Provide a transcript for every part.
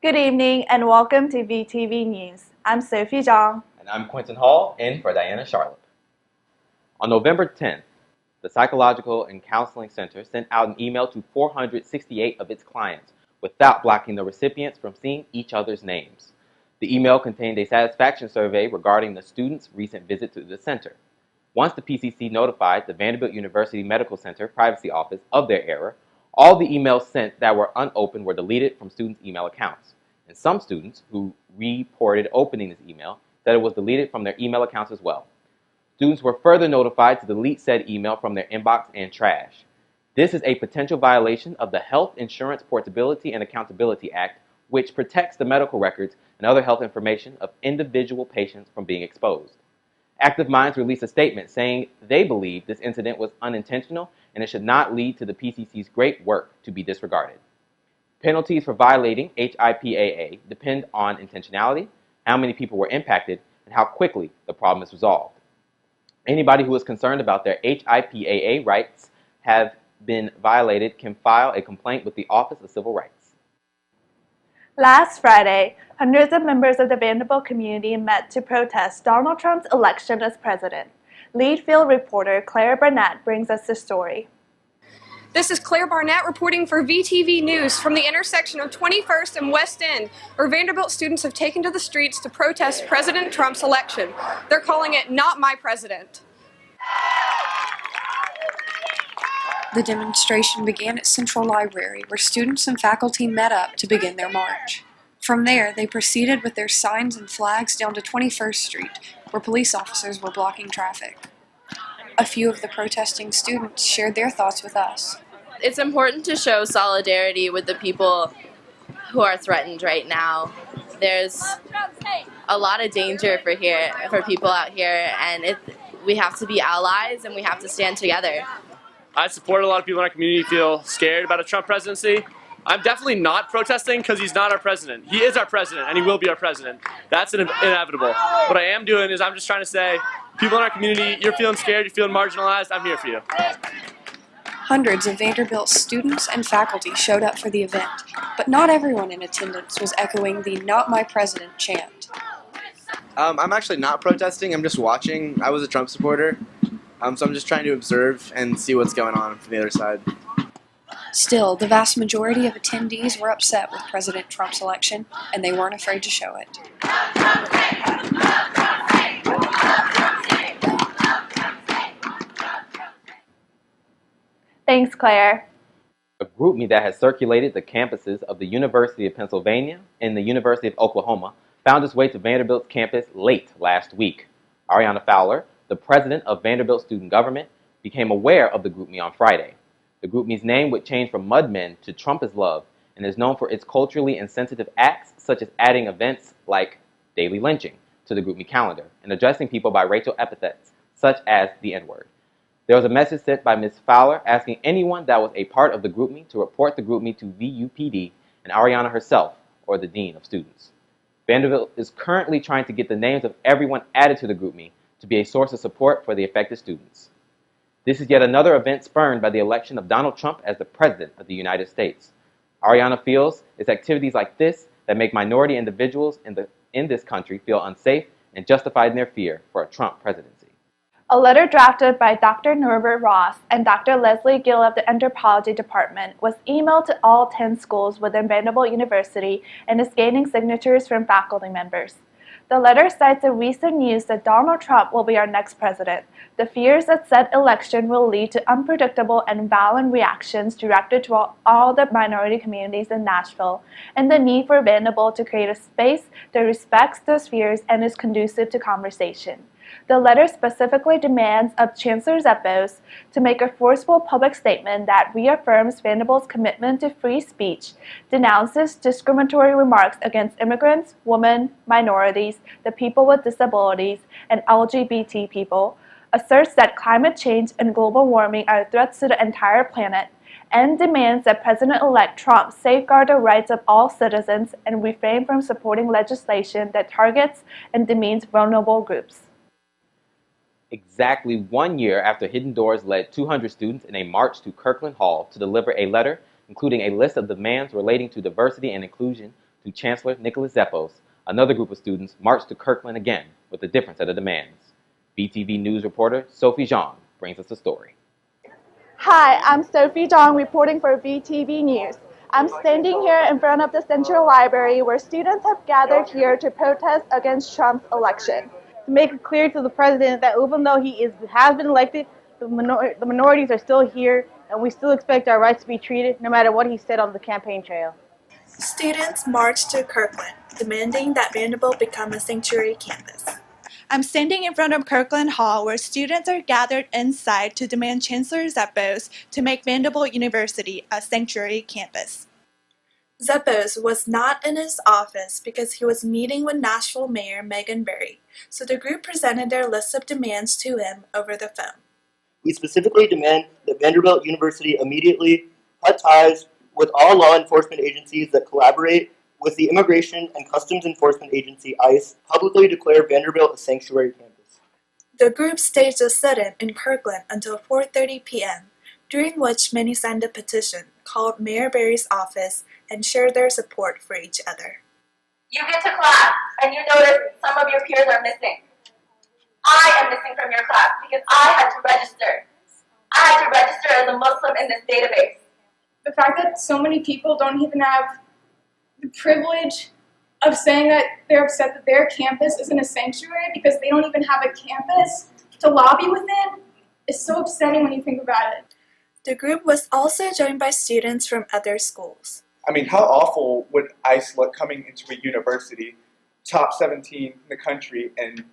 Good evening and welcome to VTV News. I'm Sophie Jeong. And I'm Quintin Hall, in for Diana Charlotte. On November 10th, the Psychological and Counseling Center sent out an email to 468 of its clients without blocking the recipients from seeing each other's names. The email contained a satisfaction survey regarding the students' recent visit to the center. Once the PCC notified the Vanderbilt University Medical Center Privacy Office of their error, all the emails sent that were unopened were deleted from students' email accounts. And some students who reported opening this email said it was deleted from their email accounts as well. Students were further notified to delete said email from their inbox and trash. This is a potential violation of the Health Insurance Portability and Accountability Act, which protects the medical records and other health information of individual patients from being exposed. Active Minds released a statement saying they believe this incident was unintentional and it should not lead to the PCC's great work to be disregarded. Penalties for violating HIPAA depend on intentionality, how many people were impacted, and how quickly the problem is resolved. Anybody who is concerned about their HIPAA rights have been violated can file a complaint with the Office of Civil Rights. Last Friday, hundreds of members of the Vanderbilt community met to protest Donald Trump's election as president. Lead field reporter Claire Barnett brings us the story. This is Claire Barnett reporting for VTV News from the intersection of 21st and West End, where Vanderbilt students have taken to the streets to protest President Trump's election. They're calling it "Not My President." The demonstration began at Central Library, where students and faculty met up to begin their march. From there, they proceeded with their signs and flags down to 21st Street, where police officers were blocking traffic. A few of the protesting students shared their thoughts with us. It's important to show solidarity with the people who are threatened right now. There's a lot of danger for people out here, and we have to be allies and we have to stand together. I support a lot of people in our community feel scared about a Trump presidency. I'm definitely not protesting because he's not our president. He is our president and he will be our president. That's inevitable. What I am doing is I'm just trying to say, people in our community, you're feeling scared, you're feeling marginalized, I'm here for you. Hundreds of Vanderbilt students and faculty showed up for the event, but not everyone in attendance was echoing the "Not My President" chant. I'm actually not protesting, I'm just watching. I was a Trump supporter, so I'm just trying to observe and see what's going on from the other side. Still, the vast majority of attendees were upset with President Trump's election, and they weren't afraid to show it. Thanks, Claire. A GroupMe that has circulated the campuses of the University of Pennsylvania and the University of Oklahoma found its way to Vanderbilt's campus late last week. Ariana Fowler, the president of Vanderbilt Student Government, became aware of the GroupMe on Friday. The GroupMe's name would change from Mudmen to Trump is Love and is known for its culturally insensitive acts such as adding events like daily lynching to the GroupMe calendar and addressing people by racial epithets such as the N-word. There was a message sent by Ms. Fowler asking anyone that was a part of the GroupMe to report the GroupMe to VUPD and Ariana herself, or the Dean of Students. Vanderbilt is currently trying to get the names of everyone added to the GroupMe to be a source of support for the affected students. This is yet another event spurned by the election of Donald Trump as the President of the United States. Ariana feels it's activities like this that make minority individuals in this country feel unsafe and justified in their fear for a Trump presidency. A letter drafted by Dr. Norbert Ross and Dr. Leslie Gill of the Anthropology Department was emailed to all 10 schools within Vanderbilt University and is gaining signatures from faculty members. The letter cites the recent news that Donald Trump will be our next president, the fears that said election will lead to unpredictable and violent reactions directed to all the minority communities in Nashville, and the need for Vanderbilt to create a space that respects those fears and is conducive to conversation. The letter specifically demands of Chancellors at both to make a forceful public statement that reaffirms Vanderbilt's commitment to free speech, denounces discriminatory remarks against immigrants, women, minorities, the people with disabilities, and LGBT people, asserts that climate change and global warming are threats to the entire planet, and demands that President-elect Trump safeguard the rights of all citizens and refrain from supporting legislation that targets and demeans vulnerable groups. Exactly 1 year after Hidden Doors led 200 students in a march to Kirkland Hall to deliver a letter including a list of demands relating to diversity and inclusion to Chancellor Nicholas Zeppos, another group of students marched to Kirkland again with a different set of demands. VTV News reporter Sophie Jeong brings us the story. Hi, I'm Sophie Jeong reporting for VTV News. I'm standing here in front of the Central Library where students have gathered here to protest against Trump's election. To make it clear to the president that even though he has been elected, the minorities are still here and we still expect our rights to be treated no matter what he said on the campaign trail. Students marched to Kirkland, demanding that Vanderbilt become a sanctuary campus. I'm standing in front of Kirkland Hall where students are gathered inside to demand Chancellor Zeppos to make Vanderbilt University a sanctuary campus. Zeppos was not in his office because he was meeting with Nashville Mayor Megan Barry, so the group presented their list of demands to him over the phone. We specifically demand that Vanderbilt University immediately cut ties with all law enforcement agencies that collaborate with the Immigration and Customs Enforcement Agency, ICE, publicly declare Vanderbilt a sanctuary campus. The group staged a sit-in in Kirkland until 4:30 p.m., during which many signed a petition, called Mayor Barry's office, and shared their support for each other. You get to class, and you notice some of your peers are missing. I am missing from your class because I had to register. I had to register as a Muslim in this database. The fact that so many people don't even have the privilege of saying that they're upset that their campus isn't a sanctuary because they don't even have a campus to lobby within is so upsetting when you think about it. The group was also joined by students from other schools. I mean, how awful would ICE look coming into a university, top 17 in the country, and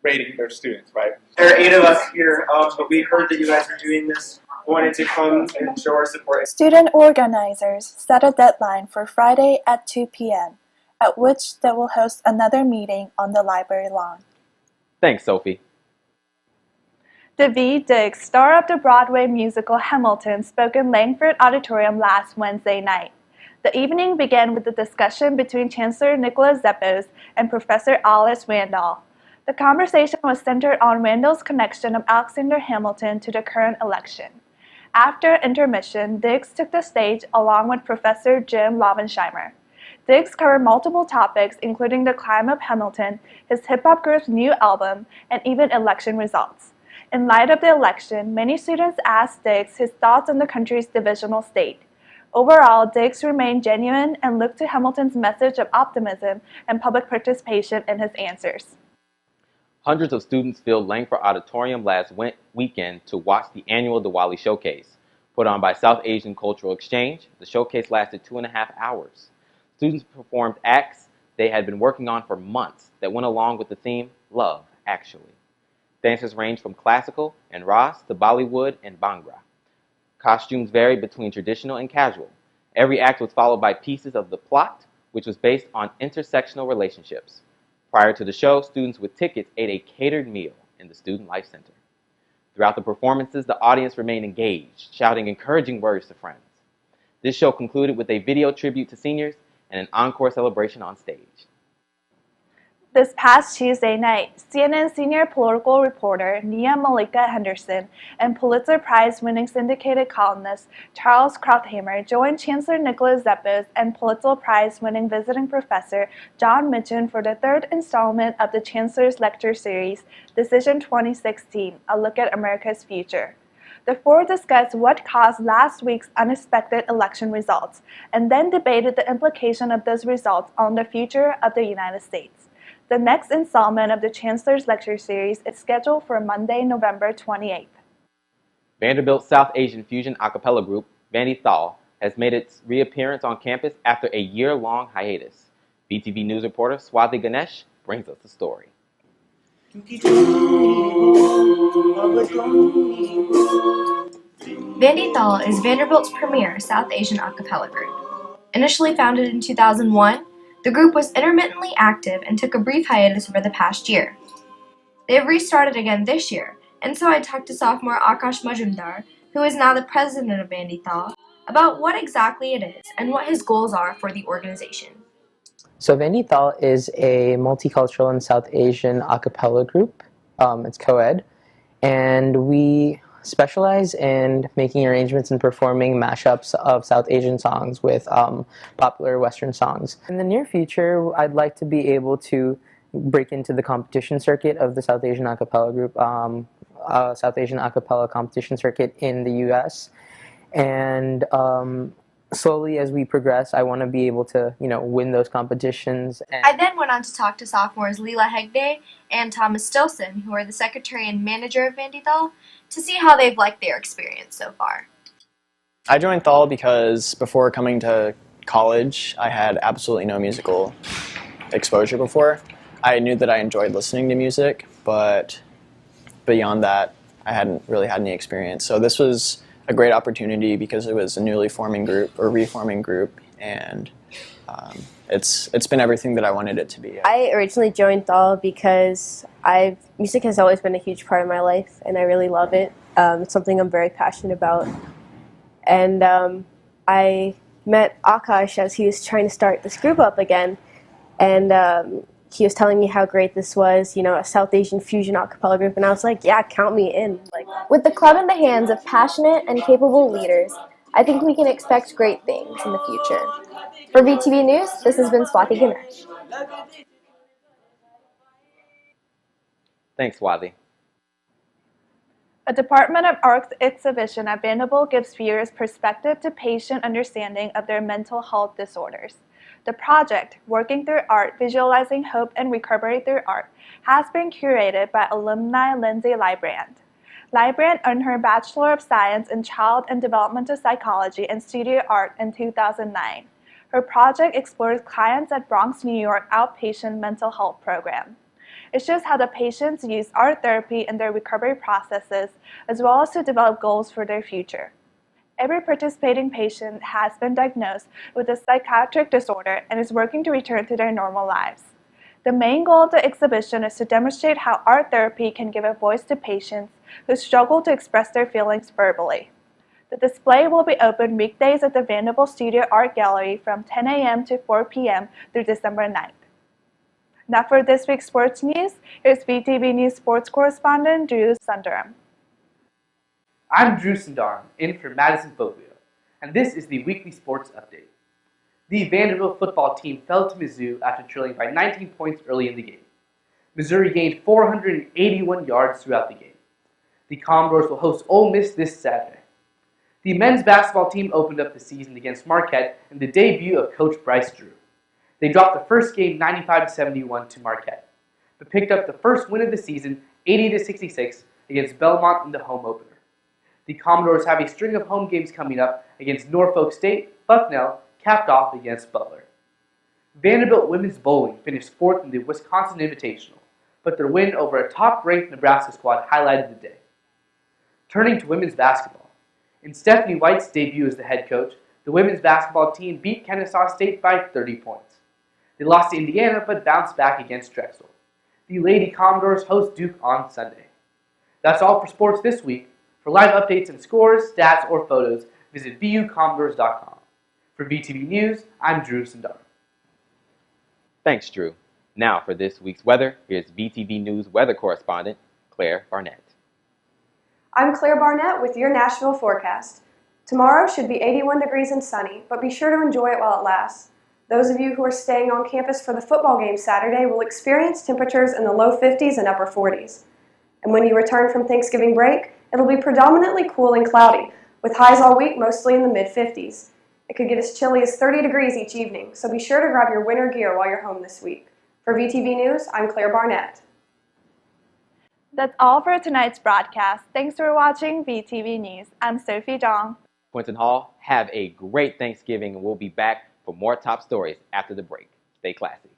rating their students, right? There are 8 of us here, but we heard that you guys were doing this. Wanted to come and show our support. Student organizers set a deadline for Friday at 2 p.m., at which they will host another meeting on the library lawn. Thanks, Sophie. Daveed Diggs, star of the Broadway musical Hamilton, spoke in Langford Auditorium last Wednesday night. The evening began with a discussion between Chancellor Nicholas Zeppos and Professor Alice Randall. The conversation was centered on Randall's connection of Alexander Hamilton to the current election. After intermission, Diggs took the stage along with Professor Jim Lovensheimer. Diggs covered multiple topics, including the climb of Hamilton, his hip-hop group's new album, and even election results. In light of the election, many students asked Diggs his thoughts on the country's divisional state. Overall, Diggs remained genuine and looked to Hamilton's message of optimism and public participation in his answers. Hundreds of students filled Langford Auditorium last weekend to watch the annual Diwali Showcase. Put on by South Asian Cultural Exchange, the showcase lasted 2.5 hours. Students performed acts they had been working on for months that went along with the theme, Love, Actually. Dancers ranged from classical and Ras to Bollywood and Bhangra. Costumes varied between traditional and casual. Every act was followed by pieces of the plot, which was based on intersectional relationships. Prior to the show, students with tickets ate a catered meal in the Student Life Center. Throughout the performances, the audience remained engaged, shouting encouraging words to friends. This show concluded with a video tribute to seniors and an encore celebration on stage. This past Tuesday night, CNN senior political reporter Nia Malika Henderson and Pulitzer Prize-winning syndicated columnist Charles Krauthammer joined Chancellor Nicholas Zeppos and Pulitzer Prize-winning visiting professor John Mitchell for the third installment of the Chancellor's Lecture Series, Decision 2016, A Look at America's Future. The four discussed what caused last week's unexpected election results, and then debated the implication of those results on the future of the United States. The next installment of the Chancellor's Lecture Series is scheduled for Monday, November 28th. Vanderbilt's South Asian fusion a cappella group, Vanderbilt, has made its reappearance on campus after a year-long hiatus. VTV News reporter Swati Ganesh brings us the story. Vanderbilt is Vanderbilt's premier South Asian a cappella group. Initially founded in 2001, the group was intermittently active and took a brief hiatus over the past year. They have restarted again this year, and so I talked to sophomore Akash Majumdar, who is now the president of Vanderbilt, about what exactly it is and what his goals are for the organization. So Vanderbilt is a multicultural and South Asian a cappella group. It's co-ed, and we specialize in making arrangements and performing mashups of South Asian songs with popular Western songs. In the near future, I'd like to be able to break into the competition circuit of the South Asian a cappella group, South Asian a cappella competition circuit in the U.S. And slowly as we progress, I want to be able to, win those competitions. And I then went on to talk to sophomores Leela Hegde and Thomas Stilson, who are the secretary and manager of Vandy Thal, to see how they've liked their experience so far. I joined Thal because before coming to college, I had absolutely no musical exposure before. I knew that I enjoyed listening to music, but beyond that, I hadn't really had any experience. So this was a great opportunity because it was a newly forming group or reforming group, and it's been everything that I wanted it to be. I originally joined Thal because music has always been a huge part of my life, and I really love it. It's something I'm very passionate about. And I met Akash as he was trying to start this group up again, and he was telling me how great this was, a South Asian fusion a cappella group, and I was like, yeah, count me in. With the club in the hands of passionate and capable leaders, I think we can expect great things in the future. For VTV News, this has been Swati Ganesh. Thanks, Swati. A Department of Arts exhibition at Vanderbilt gives viewers perspective to patient understanding of their mental health disorders. The project, Working Through Art, Visualizing Hope and Recovery Through Art, has been curated by alumni Lindsay Librand. Librand earned her Bachelor of Science in Child and Developmental Psychology and Studio Art in 2009. Her project explores clients at Bronx, New York outpatient mental health program. It shows how the patients use art therapy in their recovery processes, as well as to develop goals for their future. Every participating patient has been diagnosed with a psychiatric disorder and is working to return to their normal lives. The main goal of the exhibition is to demonstrate how art therapy can give a voice to patients who struggle to express their feelings verbally. The display will be open weekdays at the Vanderbilt Studio Art Gallery from 10 a.m. to 4 p.m. through December 9th. Now for this week's sports news, here's VTV News sports correspondent Drew Sundaram. I'm Drew Sundaram, in for Madison Foglio, and this is the weekly sports update. The Vanderbilt football team fell to Mizzou after trailing by 19 points early in the game. Missouri gained 481 yards throughout the game. The Commodores will host Ole Miss this Saturday. The men's basketball team opened up the season against Marquette in the debut of Coach Bryce Drew. They dropped the first game 95-71 to Marquette, but picked up the first win of the season 80-66 against Belmont in the home opener. The Commodores have a string of home games coming up against Norfolk State, Bucknell, capped off against Butler. Vanderbilt women's bowling finished fourth in the Wisconsin Invitational, but their win over a top-ranked Nebraska squad highlighted the day. Turning to women's basketball, in Stephanie White's debut as the head coach, the women's basketball team beat Kennesaw State by 30 points. They lost to Indiana but bounced back against Drexel. The Lady Commodores host Duke on Sunday. That's all for sports this week. For live updates and scores, stats, or photos, visit vucommodores.com. For VTV News, I'm Drew Sundaram. Thanks, Drew. Now for this week's weather, here's VTV News weather correspondent Claire Barnett. I'm Claire Barnett with your Nashville forecast. Tomorrow should be 81 degrees and sunny, but be sure to enjoy it while it lasts. Those of you who are staying on campus for the football game Saturday will experience temperatures in the low 50s and upper 40s. And when you return from Thanksgiving break, it'll be predominantly cool and cloudy, with highs all week mostly in the mid-50s. It could get as chilly as 30 degrees each evening, so be sure to grab your winter gear while you're home this week. For VTV News, I'm Claire Barnett. That's all for tonight's broadcast. Thanks for watching VTV News. I'm Sophie Jeong. Quintin Hall, have a great Thanksgiving, and we'll be back for more top stories after the break. Stay classy.